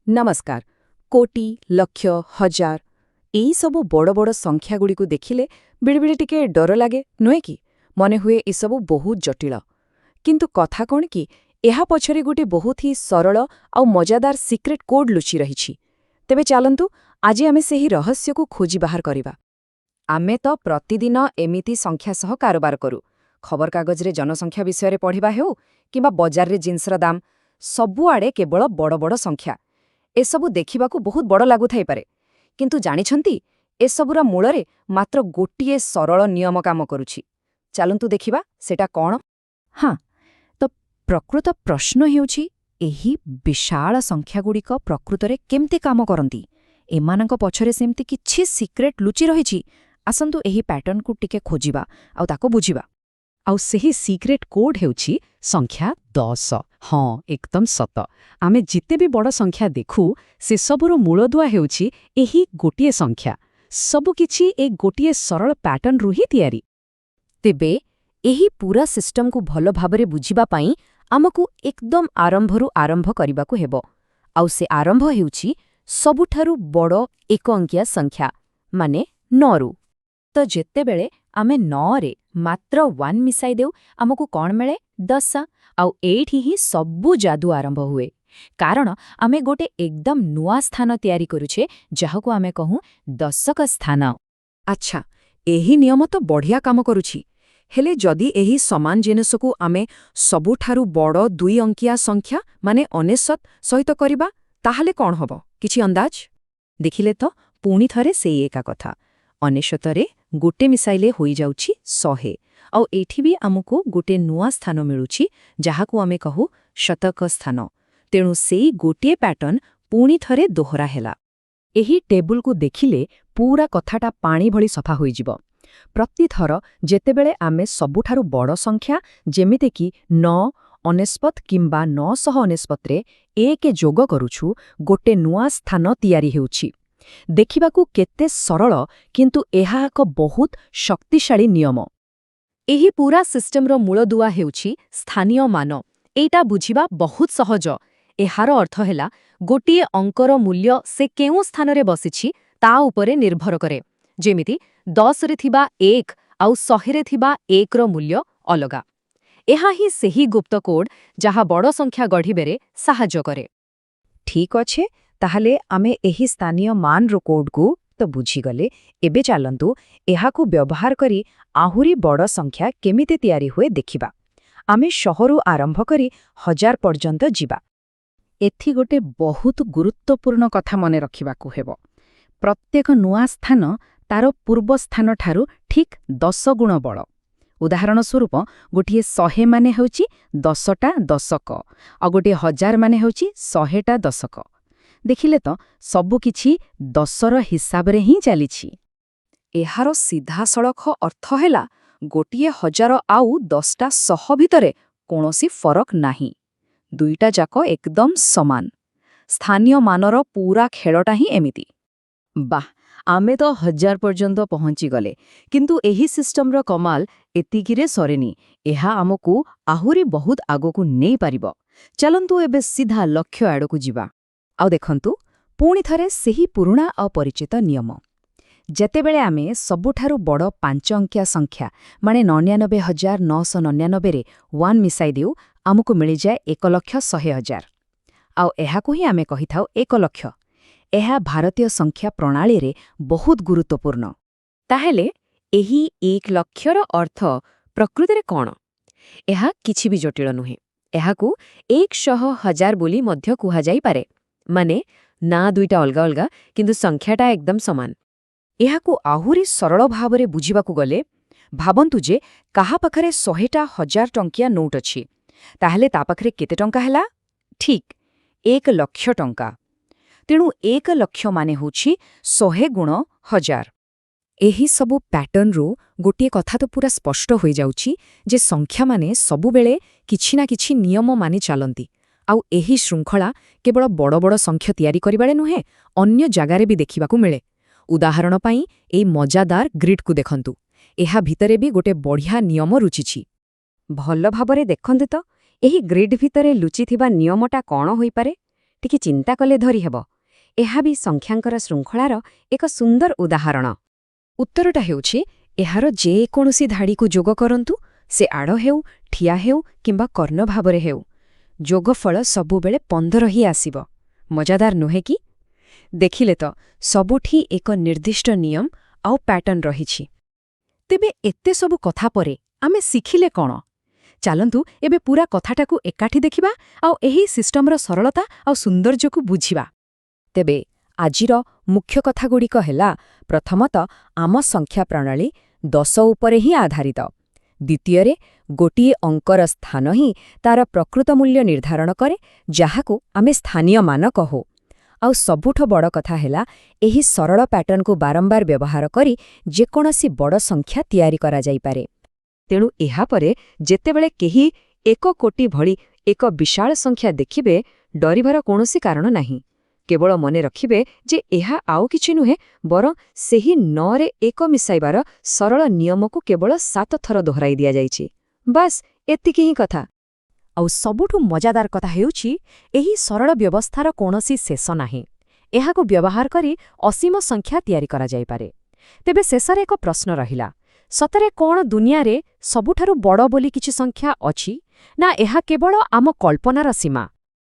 ନମସ୍କାର। କୋଟି, ଲକ୍ଷ, ହଜାର ଏଇ ସବୁ ବଡ଼ ବଡ଼ ସଂଖ୍ୟାଗୁଡ଼ିକୁ ଦେଖିଲେ ବେଳେବେଳେ ଟିକେ ଡର ଲାଗେ, ନୁହେଁ କି? ମନେହୁଏ ଏସବୁ ବହୁତ ଜଟିଳ। କିନ୍ତୁ କଥା କ'ଣ କି, ଏହା ପଛରେ ଗୋଟେ ବହୁତ ହି ସରଳ ଆଉ ମଜାଦାର ସିକ୍ରେଟ୍ କୋଡ୍ ଲୁଚି ରହିଛି। ତେବେ ଚାଲନ୍ତୁ ଆଜି ଆମେ ସେହି ରହସ୍ୟକୁ ଖୋଜି ବାହାର କରିବା। ଆମେ ତ ପ୍ରତିଦିନ ଏମିତି ସଂଖ୍ୟା ସହ କାରବାର କରୁ। ଖବରକାଗଜରେ ଜନସଂଖ୍ୟା ବିଷୟରେ ପଢ଼ିବା ହେଉ କିମ୍ବା ବଜାରରେ ଜିନିଷର ଦାମ, ସବୁଆଡ଼େ କେବଳ ବଡ଼ ବଡ଼ ସଂଖ୍ୟା। ଏସବୁ ଦେଖିବାକୁ ବହୁତ ବଡ଼ ଲାଗୁଥାଇପାରେ, କିନ୍ତୁ ଜାଣିଛନ୍ତି ଏସବୁର ମୂଳରେ ମାତ୍ର ଗୋଟିଏ ସରଳ ନିୟମ କାମ କରୁଛି। ଚାଲନ୍ତୁ ଦେଖିବା ସେଟା କ'ଣ। ହଁ, ତ ପ୍ରକୃତ ପ୍ରଶ୍ନ ହେଉଛି, ଏହି ବିଶାଳ ସଂଖ୍ୟାଗୁଡ଼ିକ ପ୍ରକୃତରେ କେମିତି କାମ କରନ୍ତି? ଏମାନଙ୍କ ପଛରେ ସେମିତି କିଛି ସିକ୍ରେଟ୍ ଲୁଚି ରହିଛି। ଆସନ୍ତୁ ଏହି ପ୍ୟାଟର୍ନକୁ ଟିକେ ଖୋଜିବା ଆଉ ତାକୁ ବୁଝିବା। ଆଉ ସେହି ସିକ୍ରେଟ୍ କୋଡ୍ ହେଉଛି ସଂଖ୍ୟା 10। ହଁ, ଏକଦମ ସତ। ଆମେ ଯେତେ ବି ବଡ଼ ସଂଖ୍ୟା ଦେଖୁ, ସେସବୁର ମୂଳଦୁଆ ହେଉଛି ଏହି ଗୋଟିଏ ସଂଖ୍ୟା। ସବୁକିଛି ଏ ଗୋଟିଏ ସରଳ ପ୍ୟାଟର୍ନରୁ ହିଁ ତିଆରି। ତେବେ ଏହି ପୁରା ସିଷ୍ଟମକୁ ଭଲ ଭାବରେ ବୁଝିବା ପାଇଁ ଆମକୁ ଏକଦମ ଆରମ୍ଭରୁ ଆରମ୍ଭ କରିବାକୁ ହେବ। ଆଉ ସେ ଆରମ୍ଭ ହେଉଛି ସବୁଠାରୁ ବଡ଼ ଏକ ଅଙ୍କିଆ ସଂଖ୍ୟା, ମାନେ 9ରୁ। ତ ଯେତେବେଳେ ଆମେ 9ରେ ମାତ୍ର 1 ମିଶାଇ ଦେଉ, ଆମକୁ କ'ଣ ମିଳେ? 10। ଆଉ ଏଇଠି ହିଁ ସବୁ ଯାଦୁ ଆରମ୍ଭ ହୁଏ। କାରଣ ଆମେ ଗୋଟେ ଏକଦମ ନୂଆ ସ୍ଥାନ ତିଆରି କରୁଛେ, ଯାହାକୁ ଆମେ କହୁଁ ଦଶକ ସ୍ଥାନ। ଆଚ୍ଛା, ଏହି ନିୟମ ତ ବଢ଼ିଆ କାମ କରୁଛି। ହେଲେ ଯଦି ଏହି ସମାନ ଜିନିଷକୁ ଆମେ ସବୁଠାରୁ ବଡ଼ 2 ଅଙ୍କିଆ ସଂଖ୍ୟା ମାନେ 99 ସହିତ କରିବା, ତାହେଲେ କ'ଣ ହେବ? କିଛି ଅନ୍ଦାଜ? ଦେଖିଲେ ତ, ପୁଣି ଥରେ ସେଇ ଏକା କଥା। 99ରେ ଗୋଟେ ମିଶାଇଲେ ହୋଇଯାଉଛି 100। ଆଉ ଏଇଠି ବି ଆମକୁ ଗୋଟେ ନୂଆ ସ୍ଥାନ ମିଳୁଛି, ଯାହାକୁ ଆମେ କହୁ ଶତକ ସ୍ଥାନ। ତେଣୁ ସେଇ ଗୋଟିଏ ପ୍ୟାଟର୍ନ ପୁଣି ଥରେ ଦୋହରା ହେଲା। ଏହି ଟେବୁଲକୁ ଦେଖିଲେ ପୁରା କଥାଟା ପାଣି ଭଳି ସଫା ହୋଇଯିବ। ପ୍ରତିଥର ଯେତେବେଳେ ଆମେ ସବୁଠାରୁ ବଡ଼ ସଂଖ୍ୟା ଯେମିତିକି 9, 99 କିମ୍ବା 999ରେ 1 ଯୋଗ କରୁଛୁ, ଗୋଟେ ନୂଆ ସ୍ଥାନ ତିଆରି ହେଉଛି। ଦେଖିବାକୁ କେତେ ସରଳ, କିନ୍ତୁ ଏହା ଏକ ବହୁତ ଶକ୍ତିଶାଳୀ ନିୟମ। ଏହି ପୁରା ସିଷ୍ଟମର ମୂଳଦୁଆ ହେଉଛି ସ୍ଥାନୀୟ ମାନ। ଏଇଟା ବୁଝିବା ବହୁତ ସହଜ। ଏହାର ଅର୍ଥ ହେଲା, ଗୋଟିଏ ଅଙ୍କର ମୂଲ୍ୟ ସେ କେଉଁ ସ୍ଥାନରେ ବସିଛି ତା ଉପରେ ନିର୍ଭର କରେ। ଯେମିତି 10ରେ ଥିବା 1 ଆଉ 100ରେ ଥିବା 1ର ମୂଲ୍ୟ ଅଲଗା। ଏହା ହିଁ ସେହି ଗୁପ୍ତ କୋଡ୍, ଯାହା ବଡ଼ ସଂଖ୍ୟା ଗଢ଼ିବାରେ ସାହାଯ୍ୟ କରେ। ଠିକ୍ ଅଛି, ତାହେଲେ ଆମେ ଏହି ସ୍ଥାନୀୟ ମାନର କୋଡ୍କୁ ତ ବୁଝିଗଲେ। ଏବେ ଚାଲନ୍ତୁ ଏହାକୁ ବ୍ୟବହାର କରି ଆହୁରି ବଡ଼ ସଂଖ୍ୟା କେମିତି ତିଆରି ହୁଏ ଦେଖିବା। ଆମେ 100ରୁ ଆରମ୍ଭ କରି 1000 ପର୍ଯ୍ୟନ୍ତ ଯିବା। ଏଥି ଗୋଟେ ବହୁତ ଗୁରୁତ୍ୱପୂର୍ଣ୍ଣ କଥା ମନେ ରଖିବାକୁ ହେବ। ପ୍ରତ୍ୟେକ ନୂଆ ସ୍ଥାନ ତାର ପୂର୍ବ ସ୍ଥାନଠାରୁ ଠିକ୍ 10 ଗୁଣ ବଡ଼। ଉଦାହରଣ ସ୍ୱରୂପ, ଗୋଟିଏ 100 ମାନେ ହେଉଛି 10ଟା ଦଶକ, ଆଉ ଗୋଟିଏ 1000 ମାନେ ହେଉଛି 100ଟା ଦଶକ। ଦେଖିଲେ ତ, ସବୁକିଛି 10ର ହିସାବରେ ହିଁ ଚାଲିଛି। ଏହାର ସିଧାସଳଖ ଅର୍ଥ ହେଲା, ଗୋଟିଏ 1000 ଆଉ 10ଟା 100 ଭିତରେ କୌଣସି ଫରକ ନାହିଁ। ଦୁଇଟା ଯାକ ଏକଦମ ସମାନ। ସ୍ଥାନୀୟ ମାନର ପୁରା ଖେଳଟା ହିଁ ଏମିତି। ବାଃ, ଆମେ ତ 1000 ପର୍ଯ୍ୟନ୍ତ ପହଞ୍ଚିଗଲେ। କିନ୍ତୁ ଏହି ସିଷ୍ଟମର କମାଲ ଏତିକିରେ ସରେନି। ଏହା ଆମକୁ ଆହୁରି ବହୁତ ଆଗକୁ ନେଇପାରିବ। ଚାଲନ୍ତୁ ଏବେ ସିଧା ଲକ୍ଷ୍ୟ ଆଡ଼କୁ ଯିବା। ଆଉ ଦେଖନ୍ତୁ, ପୁଣି ଥରେ ସେହି ପୁରୁଣା ଆଉ ପରିଚିତ ନିୟମ। ଯେତେବେଳେ ଆମେ ସବୁଠାରୁ ବଡ଼ 5 ଅଙ୍କିଆ ସଂଖ୍ୟା ମାନେ 99,999ରେ 1 ମିଶାଇ ଦେଉ, ଆମକୁ ମିଳିଯାଏ 1,100,000। ଆଉ ଏହାକୁ ହିଁ ଆମେ କହିଥାଉ 1 ଲକ୍ଷ। ଏହା ଭାରତୀୟ ସଂଖ୍ୟା ପ୍ରଣାଳୀରେ ବହୁତ ଗୁରୁତ୍ୱପୂର୍ଣ୍ଣ। ତାହେଲେ ଏହି 1 ଲକ୍ଷର ଅର୍ଥ ପ୍ରକୃତରେ କ'ଣ? ଏହା କିଛି ବି ଜଟିଳ ନୁହେଁ। ଏହାକୁ 100,000 ବୋଲି ମଧ୍ୟ କୁହାଯାଇପାରେ। ମାନେ ନା ଦୁଇଟା ଅଲଗା ଅଲଗା, କିନ୍ତୁ ସଂଖ୍ୟାଟା ଏକଦମ ସମାନ। ଏହାକୁ ଆହୁରି ସରଳ ଭାବରେ ବୁଝିବାକୁ ଗଲେ, ଭାବନ୍ତୁ ଯେ କାହା ପାଖରେ 100ଟା 1000 ଟଙ୍କିଆ ନୋଟ୍ ଅଛି। ତାହେଲେ ତା ପାଖରେ କେତେ ଟଙ୍କା ହେଲା? ଠିକ୍, 1 ଲକ୍ଷ ଟଙ୍କା। ତେଣୁ 1 ଲକ୍ଷ ମାନେ ହେଉଛି 100 ଗୁଣ 1000। ଏହି ସବୁ ପ୍ୟାଟର୍ନରୁ ଗୋଟିଏ କଥା ତ ପୁରା ସ୍ପଷ୍ଟ ହୋଇଯାଉଛି ଯେ ସଂଖ୍ୟାମାନେ ସବୁବେଳେ କିଛି ନା କିଛି ନିୟମ ମାନି ଚାଲନ୍ତି। ଆଉ ଏହି ଶୃଙ୍ଖଳା କେବଳ ବଡ଼ ବଡ଼ ସଂଖ୍ୟା ତିଆରି କରିବାରେ ନୁହେଁ, ଅନ୍ୟ ଜାଗାରେ ବି ଦେଖିବାକୁ ମିଳେ। ଉଦାହରଣ ପାଇଁ ଏଇ ମଜାଦାର ଗ୍ରିଡ୍କୁ ଦେଖନ୍ତୁ। ଏହା ଭିତରେ ବି ଗୋଟେ ବଢ଼ିଆ ନିୟମ ଲୁଚିଛି। ଭଲ ଭାବରେ ଦେଖନ୍ତୁ ତ, ଏହି ଗ୍ରିଡ୍ ଭିତରେ ଲୁଚିଥିବା ନିୟମଟା କ'ଣ ହୋଇପାରେ? ଟିକେ ଚିନ୍ତା କଲେ ଧରିହେବ। ଏହା ବି ସଂଖ୍ୟାଙ୍କର ଶୃଙ୍ଖଳାର ଏକ ସୁନ୍ଦର ଉଦାହରଣ। ଉତ୍ତରଟା ହେଉଛି ଏହାର ଯେକୌଣସି ଧାଡ଼ିକୁ ଯୋଗ କରନ୍ତୁ, ସେ ଆଡ଼ ହେଉ, ଠିଆ ହେଉ କିମ୍ବା କର୍ଣ୍ଣ ଭାବରେ ହେଉ, ଯୋଗଫଳ ସବୁବେଳେ 15 ହିଁ ଆସିବ। ମଜାଦାର ନୁହେଁ କି? ଦେଖିଲେ ତ, ସବୁଠି ଏକ ନିର୍ଦ୍ଦିଷ୍ଟ ନିୟମ ଆଉ ପ୍ୟାଟର୍ନ ରହିଛି। ତେବେ ଏତେ ସବୁ କଥା ପରେ ଆମେ ଶିଖିଲେ କ'ଣ? ଚାଲନ୍ତୁ ଏବେ ପୂରା କଥାଟାକୁ ଏକାଠି ଦେଖିବା ଆଉ ଏହି ସିଷ୍ଟମର ସରଳତା ଆଉ ସୌନ୍ଦର୍ଯ୍ୟକୁ ବୁଝିବା। ତେବେ ଆଜିର ମୁଖ୍ୟ କଥାଗୁଡ଼ିକ ହେଲା, ପ୍ରଥମତଃ ଆମ ସଂଖ୍ୟା ପ୍ରଣାଳୀ 10 ଉପରେ ହିଁ ଆଧାରିତ। ଦ୍ୱିତୀୟରେ, ଗୋଟିଏ ଅଙ୍କର ସ୍ଥାନ ହିଁ ତାର ପ୍ରକୃତ ମୂଲ୍ୟ ନିର୍ଦ୍ଧାରଣ କରେ, ଯାହାକୁ ଆମେ ସ୍ଥାନୀୟ ମାନ କହୁ। ଆଉ ସବୁଠୁ ବଡ଼ କଥା ହେଲା, ଏହି ସରଳ ପ୍ୟାଟର୍ନକୁ ବାରମ୍ବାର ବ୍ୟବହାର କରି ଯେକୌଣସି ବଡ଼ ସଂଖ୍ୟା ତିଆରି କରାଯାଇପାରେ। ତେଣୁ ଏହାପରେ ଯେତେବେଳେ କେହି 1 କୋଟି ଭଳି ଏକ ବିଶାଳ ସଂଖ୍ୟା ଦେଖିବେ, ଡରିବାର କୌଣସି କାରଣ ନାହିଁ। କେବଳ ମନେ ରଖିବେ ଯେ ଏହା ଆଉ କିଛି ନୁହେଁ, ବରଂ ସେହି 9ରେ 1 ମିଶାଇବାର ସରଳ ନିୟମକୁ କେବଳ 7 ଥର ଦୋହରାଇ ଦିଆଯାଇଛି। ବାସ୍ ଏତିକି ହିଁ କଥା। ଆଉ ସବୁଠୁ ମଜାଦାର କଥା ହେଉଛି, ଏହି ସରଳ ବ୍ୟବସ୍ଥାର କୌଣସି ଶେଷ ନାହିଁ। ଏହାକୁ ବ୍ୟବହାର କରି ଅସୀମ ସଂଖ୍ୟା ତିଆରି କରାଯାଇପାରେ। ତେବେ ଶେଷରେ ଏକ ପ୍ରଶ୍ନ ରହିଲା, ସତରେ କ'ଣ ଦୁନିଆରେ ସବୁଠାରୁ ବଡ଼ ବୋଲି କିଛି ସଂଖ୍ୟା ଅଛି, ନା ଏହା କେବଳ ଆମ କଳ୍ପନାର ସୀମା?